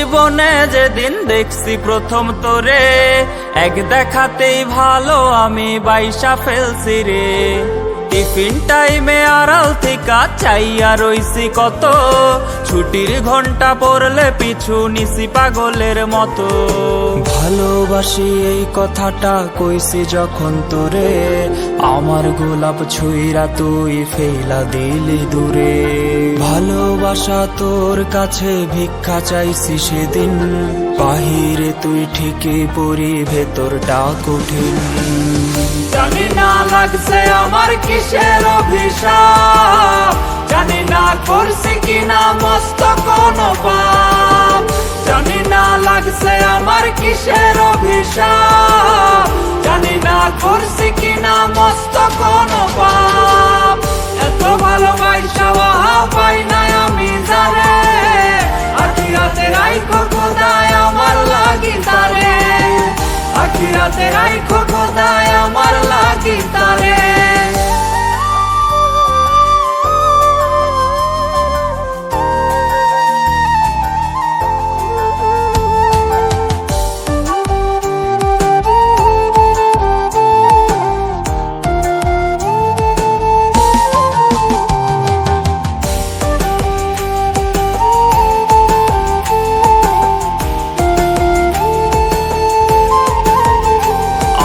জীবনে যেদিন দেখছি প্রথম তোরে, এক দেখাতেই ভালো আমি বাইসা ফেলছি রে। টিফিন টাইমে আড়াল থেকে চাইয়া রইছি কত, ছুটির ঘন্টা পড়লে পিছু নিছি পাগলের মতো। ভালোবাসি এই কথাটা কইছি যখন তোরে, আমার গোলাপ ছুঁইরা তুই ফেলা দিলি দূরে। ভালোবাসা তোর কাছে ভিক্ষা চাইছি সেদিন, বাহিরে তুই ঠিকই পরি ভেতরটা কঠিন। জানি না লাগছে আমার কিসের অভিশাপ, জানি না করছি কিনা মস্ত কোনো পাপ। জানি না লাগছে আমার কিসের অভিশাপ, জানি না করছি কিনা মস্ত কোনো পাপ। এত ভালোবাসা পাই নাই আমি জানে, আখিরাতে রাইখো খোদায় আমার লাগি তারে। আখিরাতে রাইখো খোদায় আমার লাগি তারে।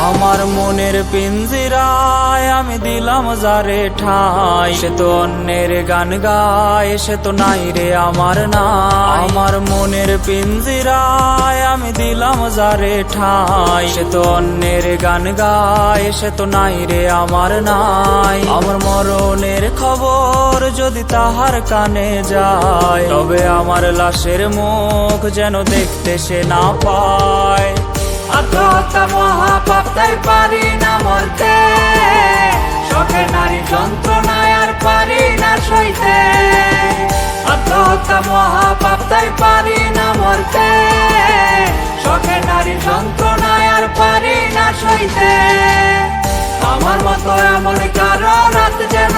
আমার মনের পিঞ্জিরায় আমি দিলাম যারে ঠাই, সে তো অন্যের গান গায়, সে তো নাই রে আমার নাই। আমার মনের পিঞ্জিরায় আমি দিলাম যারে ঠাই, সে তো অন্যের গান গায়, সে তো নাই রে আমার নাই। আমার মরণের খবর যদি তাহার কানে যায়, তবে আমার লাশের মুখ যেন দেখতে সে না পায়। আত্মহত্যা মহাপাপ তাই পারি না মরতে, শখের নারী যন্ত্রণায় আর পারি না সইতে। আত্মহত্যা মহাপাপ তাই পারি না মরতে, শখের নারী যন্ত্রণায় আর পারি না সইতে। আমার মতো এমন কারো রাত যেন